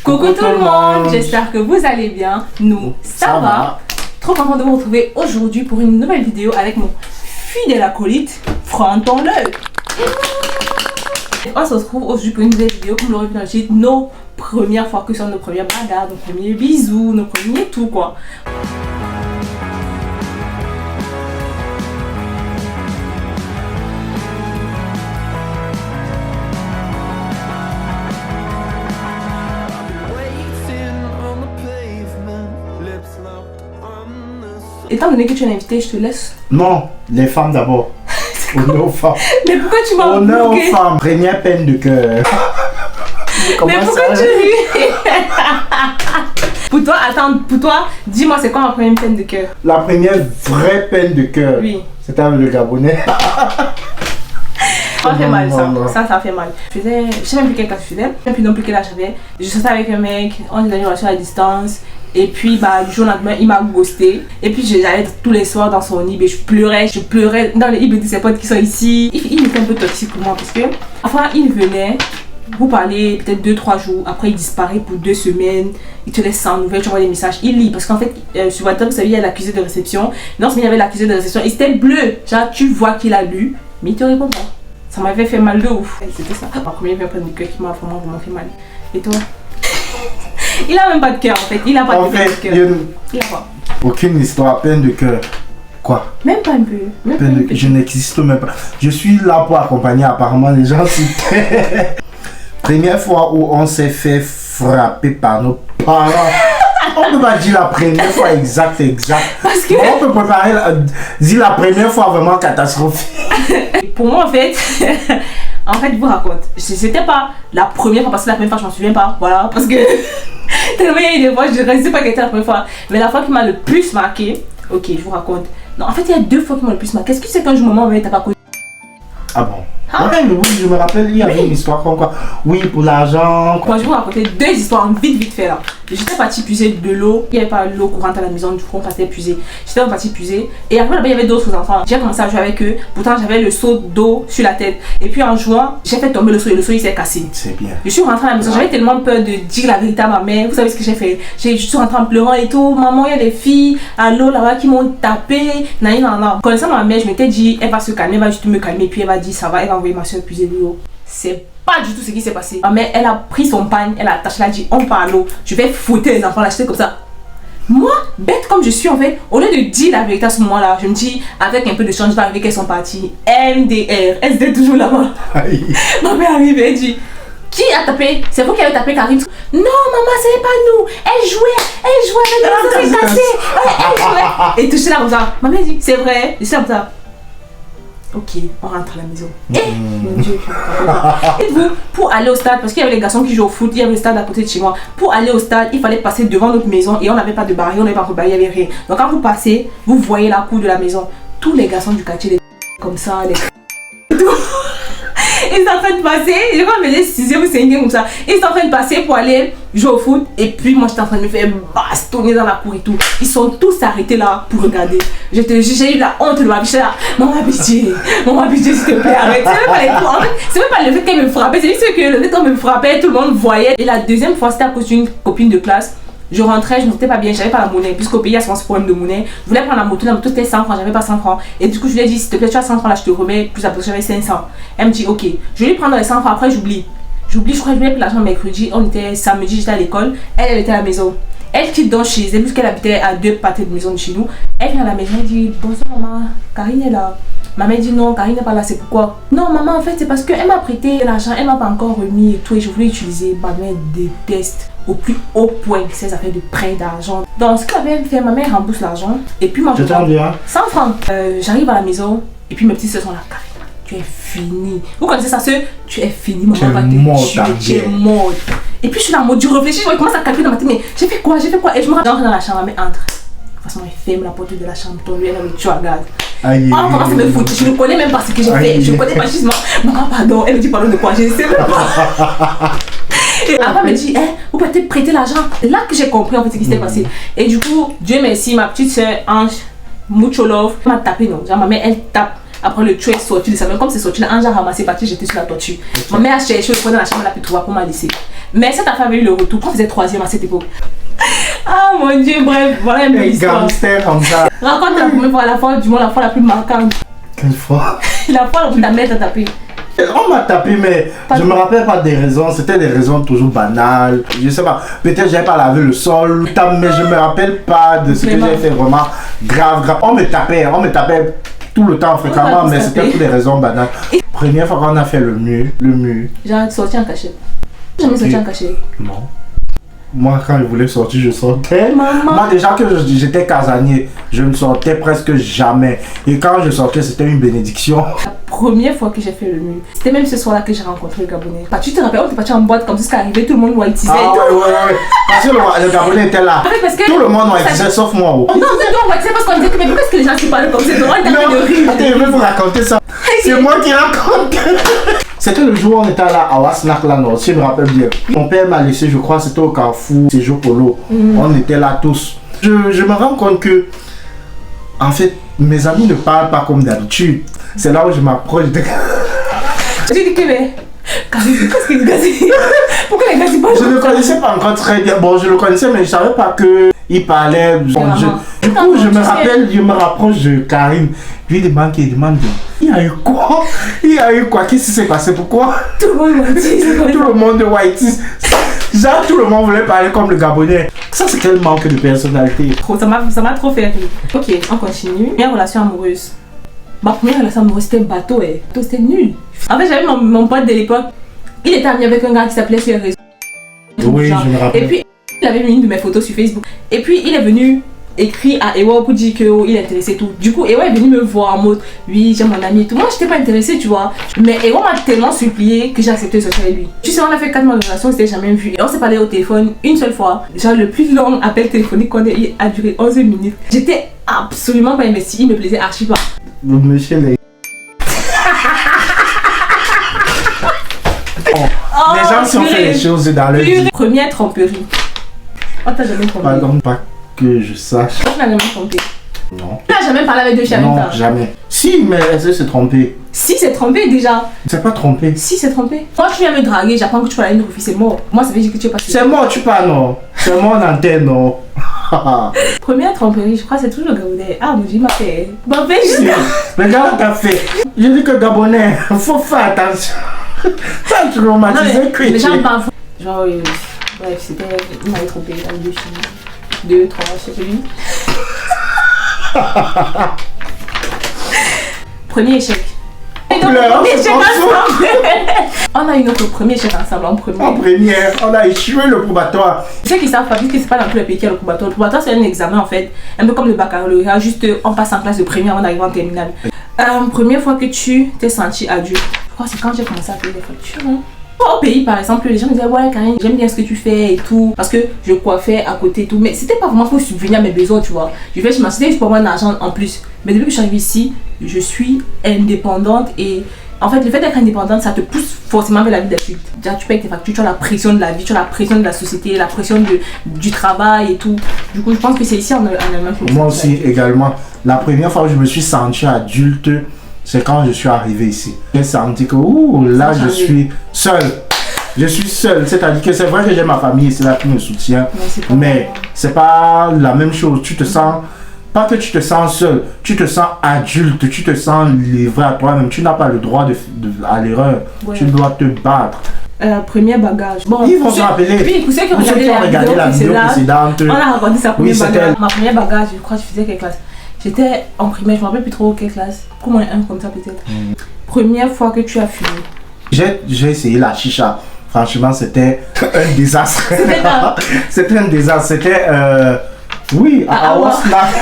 Coucou tout le monde, j'espère que vous allez bien. Nous, ça va. Trop content de vous retrouver aujourd'hui pour une nouvelle vidéo avec mon fidèle acolyte, Fronton-le. On se retrouve aujourd'hui pour une nouvelle vidéo, comme l'aurait vu dans le titre, nos premières fois, que ce soit nos premières bagarres, nos premiers bisous, nos premiers tout quoi. Étant donné que tu es invité, je te laisse. Non, les femmes d'abord. Honneur aux femmes. Mais pourquoi tu m'as Honneur aux bloqué? femmes. Première peine de cœur. Mais pourquoi tu ris? Pour toi, attends, pour toi, dis-moi, c'est quoi ma première peine de cœur? La première vraie peine de cœur. Oui. C'était avec le Gabonais. Ça fait mal, ça. Non. Ça fait mal. Je sais même plus quel cas je faisais. Je sais même plus non plus quel âge j'avais. Je sortais avec un mec, on était dans une relation à distance. Et puis, du jour au lendemain, il m'a ghosté. Et puis, j'allais tous les soirs dans son lit. Et je pleurais dans les livres de ses potes qui sont ici. Il était un peu toxique pour moi parce que, enfin, il venait vous parler peut-être 2-3 jours. Après, il disparaît pour 2 semaines. Il te laisse sans nouvelles, tu envoies des messages. Il lit parce qu'en fait, sur WhatsApp, vous savez, il y a l'accusé de réception. Non, il y avait l'accusé de réception. Et c'était bleu. Genre, tu vois qu'il a lu, mais il te répond pas. Ça m'avait fait mal de ouf. C'était ça. Ma première peine de cœur qui m'a vraiment fait mal. Et toi? Il a même pas de cœur en fait. Il a pas de cœur. Il a pas. Aucune histoire, peine de cœur. Quoi? Même pas un peu. Je n'existe même pas. Je suis là pour accompagner apparemment les gens. Première fois où on s'est fait frapper par nos parents. On peut pas dire la première fois exact. Parce que on peut préparer dire la première fois vraiment catastrophique. Pour moi en fait, je vous raconte. C'était pas la première fois parce que la première fois je m'en souviens pas. Voilà, parce que tellement il y a eu des fois je ne sais pas quelle était la première fois. Mais la fois qui m'a le plus marqué, ok je vous raconte. Non en fait il y a 2 fois qui m'ont le plus marqué. Qu'est-ce que c'est qu'un moment où t'as pas connu? Ah bon? Ouais, mais oui, je me rappelle, il y avait une histoire comme quoi. Oui, pour l'argent. Moi, je vais vous raconter 2 histoires vite fait là. J'étais partie puiser de l'eau. Il n'y avait pas l'eau courante à la maison, du coup, on passait puiser. J'étais partie puiser. Et après, là-bas, il y avait d'autres enfants. J'ai commencé à jouer avec eux. Pourtant, j'avais le seau d'eau sur la tête. Et puis, en jouant, j'ai fait tomber le seau et le seau, il s'est cassé. C'est bien. Je suis rentrée à la maison. J'avais tellement peur de dire la vérité à ma mère. Vous savez ce que j'ai fait? Je suis rentrée en pleurant et tout. Maman, il y a des filles à l'eau là-bas qui m'ont tapé. Non. Connaissant ma mère, je m'étais dit, elle va se calmer, elle va juste me calmer. Puis, elle va dire, ça va, elle va envoyer ma soeur puiser de l'eau. C'est pas du tout ce qui s'est passé. Ma mère, elle a pris son pagne, elle a attaché, elle a dit on part à l'eau, je vais fouetter les enfants, l'acheter comme ça. Moi, bête comme je suis en fait, au lieu de dire la vérité à ce moment-là, je me dis avec un peu de chance, je vais arriver qu'elles sont parties. MDR, elles étaient toujours là-bas. Ma mère arrive et elle dit qui a tapé? C'est vous qui avez tapé Karim? Non maman, ce n'est pas nous. Elle jouait avec les cassé. Elle jouait. Et tout ça comme ça. Ma mère dit c'est vrai, c'est comme ça. Ok, on rentre à la maison. Mon Dieu, et vous, pour aller au stade, parce qu'il y avait les garçons qui jouent au foot, il y avait le stade à côté de chez moi. Pour aller au stade, il fallait passer devant notre maison et on n'avait pas de barrière, on n'avait pas de barrière, il n'y avait rien. Donc quand vous passez, vous voyez la cour de la maison. Tous les garçons du quartier, les comme ça, les ils sont en train de passer, je crois que mes 6e ou 5e comme ça. Ils sont en train de passer pour aller jouer au foot. Et puis moi j'étais en train de me faire bastonner dans la cour et tout. Ils sont tous arrêtés là pour regarder. J'ai eu la honte de ma vie. Là, maman pitié, s'il te plaît, arrête. C'est même pas le fait qu'elle me frappait, c'est juste que le fait qu'elle me frappait, tout le monde voyait. Et la 2e fois c'était à cause d'une copine de classe. Je rentrais, je ne sentais pas bien, j'avais pas la monnaie, puisqu'au pays il y a souvent ce problème de monnaie. Je voulais prendre la moto c'était 100 francs, j'avais pas 100 francs. Et du coup, je lui ai dit, s'il te plaît, tu as 100 francs là, je te remets, plus après, j'avais 500. Elle me dit, ok, je vais lui prendre les 100 francs, après j'oublie. Je crois que je voulais pris l'argent mercredi, on était samedi, j'étais à l'école, elle était à la maison. Elle quitte donc chez elle, puisqu'elle habitait à 2 pâtés de maison de chez nous. Elle vient à la maison, elle dit, bonsoir maman, Karine est là. Maman dit non, Karine n'est pas là, c'est pourquoi? Non maman, en fait c'est parce qu'elle m'a prêté l'argent, elle m'a pas encore remis et tout et je voulais utiliser. Ma mère déteste au plus haut point ces affaires de prêt d'argent. Donc ce qu'elle avait fait, ma mère rembourse l'argent et puis moi je prends 100 francs. J'arrive à la maison et puis mes petites soeurs sont là, Karine, tu es finie. Vous connaissez ça, tu es finie, maman va te tuer, tu es morte. Et puis je suis là en mode, je réfléchis, je commence à calculer dans ma tête, mais j'ai fait quoi? Et je me rentre dans la chambre, mais entre. De toute façon, elle ferme la porte de la chambre, tombe, elle me tue à garde. On commence à me foutre, je ne connais même pas ce que j'ai fait, je ne connais pas justement. Maman, pardon, elle me dit pardon de quoi, je ne sais même pas. Et après, elle me dit, vous pouvez peut-être prêter l'argent. C'est là que j'ai compris en fait ce qui s'était passé. Et du coup, Dieu merci, ma petite soeur Ange, mucho love, m'a tapé, non. Genre, ma mère, elle tape Après, le tuyau est sorti de sa main. Comme c'est sorti, l'ange a ramassé parti, j'étais sur la toiture. Ma mère a cherché le point dans la chambre, elle a pu trouver pour m'a laissé. Mais cette affaire avait eu le retour quand on faisait 3e à cette époque. Ah mon Dieu, bref, voilà un peu l'histoire. Gangster comme ça. Raconte la première fois, la fois du monde, la fois la plus marquante. Quelle fois? La fois où ta mère t'a tapé. On m'a tapé, mais je me rappelle pas des raisons. C'était des raisons toujours banales. Je sais pas. Peut-être j'avais pas lavé le sol. Mais je me rappelle pas de ce que j'ai fait vraiment grave. On me tapait tout le temps fréquemment, mais c'était pour des raisons banales. Première fois qu'on a fait le mur. J'ai sorti en cachette. Jamais sorti en cachette. Non. Moi, quand je voulais sortir, je sortais. Maman. Moi, déjà que j'étais casanier, je ne sortais presque jamais. Et quand je sortais, c'était une bénédiction. La première fois que j'ai fait le mur, c'était même ce soir-là que j'ai rencontré le Gabonais. Bah, tu te rappelles, on était parti en boîte comme ça, ce qui arrivait, tout le monde whiteisait. Ah ouais. Parce que le Gabonais était là. Parce que tout le monde whiteisait sauf moi. Non, c'est toi, on whiteisait parce qu'on disait que mais pourquoi est-ce que les gens se parlent comme ça? On était en train de rire. Attends, je vais vous raconter ça. C'est moi qui raconte. C'était le jour où on était là à Wasnac, là, non, si je me rappelle bien. Mon père m'a laissé, je crois, c'était au Carrefour, séjour polo. On était là tous. Je me rends compte que, en fait, mes amis ne parlent pas comme d'habitude. C'est là où je m'approche de. J'ai dit que, mais. Qu'est-ce que Gazi? Pourquoi les Gazi parlent? Je ne le connaissais pas encore très bien. Bon, je le connaissais, mais je savais pas qu'il parlait. Bon, du coup, je me rappelle, je me rapproche de Karim. Lui demande qu'il demande. Il y a eu quoi? Qu'est-ce qui s'est passé? Pourquoi? Tout le monde whiteise. Tout le monde whiteise. Genre, tout le monde voulait parler comme le Gabonais. Ça, c'est quel manque de personnalité. Ça m'a trop fait rire. Ok, on continue. Première relation amoureuse. Ma première relation amoureuse, c'était bateau, c'était nul. En fait, j'avais mon pote de l'époque. Il était ami avec un gars qui s'appelait sur les réseaux. Oui, je me rappelle. Et puis, il avait mis une de mes photos sur Facebook. Et puis, il est venu écrire à Ewa pour dire qu'il est intéressé et tout. Du coup, Ewa est venu me voir en mode, oui, j'aime mon ami et tout. Moi, j'étais pas intéressée, tu vois. Mais Ewa m'a tellement supplié que j'ai accepté de sortir avec lui. Tu sais, on a fait 4 mois de relation, on s'était jamais vu. Et on s'est parlé au téléphone une seule fois. Genre, le plus long appel téléphonique qu'on ait a duré 11 minutes. J'étais absolument pas investie, il me plaisait archi pas. Le monsieur, les gens qui ont fait les choses dans leur vie. Première tromperie. On t'a jamais trompé? Pardon, pas que je sache. Tu n'as jamais trompé? Non. Tu n'as jamais parlé avec deux filles en même Non, temps? jamais. Si, mais elle s'est trompée. Si, c'est trompé déjà. C'est pas trompé. Si, c'est trompé. Quand tu viens me draguer, j'apprends que tu parles à une refus, c'est mort. Moi, ça veut dire que tu es pas sûr. C'est moi, tu parles, non. C'est moi en antenne, non. Première tromperie, je crois que c'est toujours le Gabonais. Ah, mon Dieu, il m'a fait. Bon, ben, juste. Mais gars, t'as fait. Je dis que Gabonais, faut faire attention. Ça, tu romantisais que les gens parlent. Genre, bref, c'était. Il m'avait trompé avec deux filles. 2, 3, je sais pas. Premier échec. On a eu notre premier échec ensemble en premier. En première, on a échoué le probatoire. Tu sais qu'ils savent pas, puisque c'est pas dans tous les pays qu'il y a le probatoire. Le probatoire, c'est un examen en fait, un peu comme le baccalauréat, juste on passe en classe de première avant d'arriver en terminale. Première fois que tu t'es senti adulte, je crois que c'est quand j'ai commencé à payer les factures. Hein. Au pays par exemple, les gens me disaient ouais Karine, j'aime bien ce que tu fais et tout, parce que je coiffais à côté et tout, mais c'était pas vraiment pour subvenir à mes besoins, tu vois. Je vais chez ma société juste pour avoir un argent en plus. Mais depuis que je suis arrivée ici, je suis indépendante et en fait le fait d'être indépendante ça te pousse forcément vers la vie d'adulte. Déjà tu payes tes factures, tu as la pression de la vie, tu as la pression de la société, la pression du travail et tout. Du coup je pense que c'est ici en Allemagne. Moi aussi également. La première fois où je me suis senti adulte, c'est quand je suis arrivé ici. J'ai senti que là je suis seul. Je suis seul, c'est-à-dire que c'est vrai que j'ai ma famille, c'est là qui me soutient. Mais c'est pas la même chose. Tu te sens, pas que tu te sens seul, tu te sens adulte, tu te sens livré à toi-même. Tu n'as pas le droit à l'erreur. Ouais. Tu dois te battre. Premier bagage. Bon, ils vont se rappeler. Oui, pour ceux qui ont regardé la vidéo précédente, on a raconté sa première bagage. Ma première bagage, je crois que je faisais quelle classe? J'étais en primaire, je ne me rappelle plus trop quelle classe. Pour moi, un comme ça peut-être. Première fois que tu as fumé. J'ai essayé la chicha. Franchement, c'était un désastre. C'était un désastre. C'était. Oui, à Wasnac.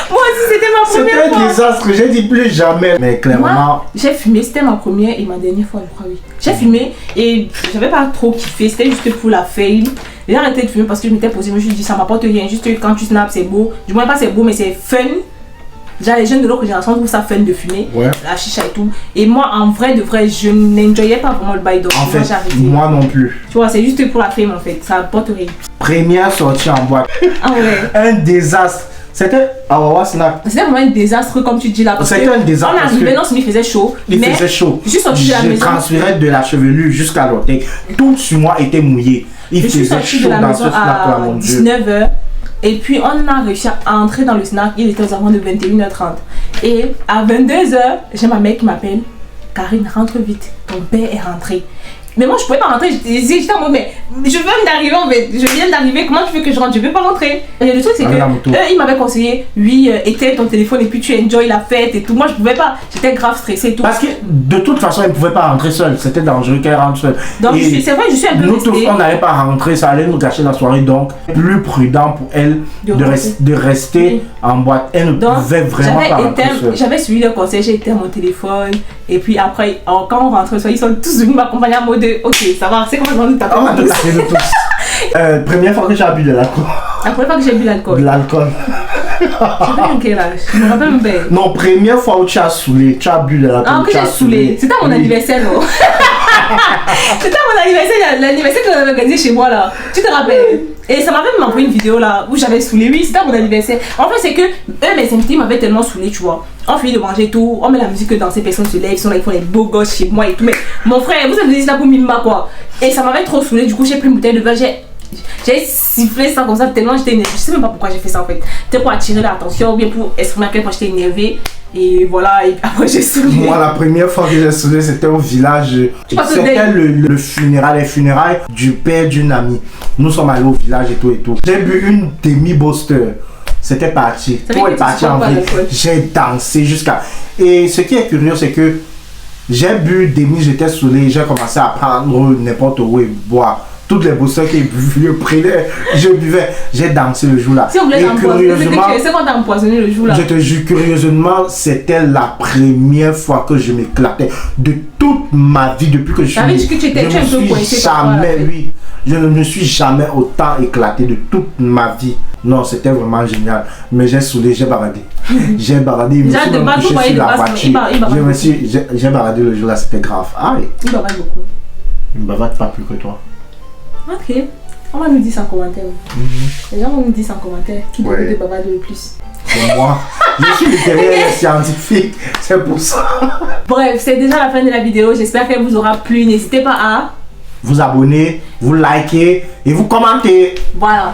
Moi aussi, c'était ma première fois. C'était un désastre. J'ai dit plus jamais. Mais clairement. Moi, j'ai fumé. C'était ma première et ma dernière fois, je crois, oui. J'ai fumé et j'avais pas trop kiffé. C'était juste pour la fail. J'ai arrêté de fumer parce que je m'étais posé. Je me suis dit, ça m'apporte rien. Juste quand tu snaps, c'est beau. Du moins, pas c'est beau, mais c'est fun. Déjà, les jeunes de l'autre génération trouvent ça fun de fumer, la chicha et tout. Et moi, en vrai, de vrai, je n'enjoyais pas vraiment le bail. Donc, en fait, moi non plus. Tu vois, c'est juste pour la fame en fait. Ça apporte rien. Première sortie en boîte. Ah ouais. Un désastre. C'était à Wawa Snack. C'était vraiment un désastre, comme tu dis là. C'était un désastre. On arrivait, non, il faisait chaud. Il faisait chaud. Je suis sortie de la maison. Je transférais de la chevelure jusqu'à l'orteil. Tout sur moi était mouillé. Je suis sortie de la maison à 19h. Et puis on a réussi à entrer dans le snack. Il était aux alentours de 21h30. Et à 22h, j'ai ma mère qui m'appelle. Karine, rentre vite. Ton père est rentré. Mais moi je pouvais pas rentrer, j'étais en mode mais je viens d'arriver en fait, je viens d'arriver, comment tu veux que je rentre? Je peux pas rentrer. Et le truc c'est que eux ils m'avaient conseillé, oui éteins ton téléphone et puis tu enjoy la fête et tout. Moi je pouvais pas, j'étais grave stressée et tout. Parce que de toute façon elle pouvait pas rentrer seule, c'était dangereux qu'elle rentre seule. Donc c'est vrai je suis un peu nous tous on n'allait pas rentrer, ça allait nous gâcher la soirée, donc plus prudent pour elle de rester en boîte. Elle ne pouvait vraiment pas rentrer seule. J'avais suivi le conseil, j'ai éteint mon téléphone et puis après quand on rentrait ils sont tous venus m'accompagner à mode de ok ça va, c'est comment on tape. Première fois que j'ai bu de l'alcool. La première fois que j'ai bu l'alcool. De l'alcool. J'avais quel âge? Je me rappelle même bien. Non, première fois où tu as saoulé, tu as bu de l'alcool. Ah, que j'ai saoulé. C'était à mon anniversaire, non? C'était à mon anniversaire, l'anniversaire que j'avais organisé chez moi là. Tu te rappelles? Et ça m'avait même envoyé une vidéo là où j'avais saoulé. Oui, c'était à mon anniversaire. En fait, c'est que eux, mes invités m'avaient tellement saoulé, tu vois. On finit de manger et tout, on met la musique dans ces personnes se lèvent, ils sont là, ils font les beaux gosses chez moi et tout. Mais mon frère, vous avez dit ça pour Mimba quoi. Et ça m'avait trop saoulé, du coup, j'ai pris une bouteille de vin, j'ai sifflé ça comme ça tellement j'étais énervée. Je sais même pas pourquoi j'ai fait ça en fait. C'était pour attirer l'attention ou bien pour exprimer à quel point j'étais énervée. Et voilà, et après j'ai saoulé. Moi, la première fois que j'ai saoulé, c'était au village. C'était le funérail, les funérailles du père d'une amie. Nous sommes allés au village et tout et tout. J'ai bu une demi-boster. C'était parti. Tout est parti en vie. J'ai dansé jusqu'à. Et ce qui est curieux, c'est que j'ai bu demi, j'étais saoulé. J'ai commencé à prendre n'importe où et boire. Toutes les boosters qui je prenais, je buvais, j'ai dansé le jour là. Si on voulait curieusement, c'est quand t'as empoisonné le jour là. Je te jure, curieusement, c'était la première fois que je m'éclatais de toute ma vie depuis que je suis né. Je ne me suis jamais autant éclaté de toute ma vie. Non, c'était vraiment génial. Mais j'ai saoulé, j'ai baradé. J'ai baradé, je suis sur la voiture. J'ai baradé le jour là, c'était grave. Ah, il barade beaucoup. Il ne bavarde pas plus que toi. Ok, on va nous dire ça en commentaire. Les gens vont nous dire ça en commentaire. Qui peut te bavarder le plus? C'est moi. Je suis littéraire scientifique, c'est pour ça. Bref, c'est déjà la fin de la vidéo. J'espère qu'elle vous aura plu. N'hésitez pas à vous abonner, vous liker et vous commenter. Voilà.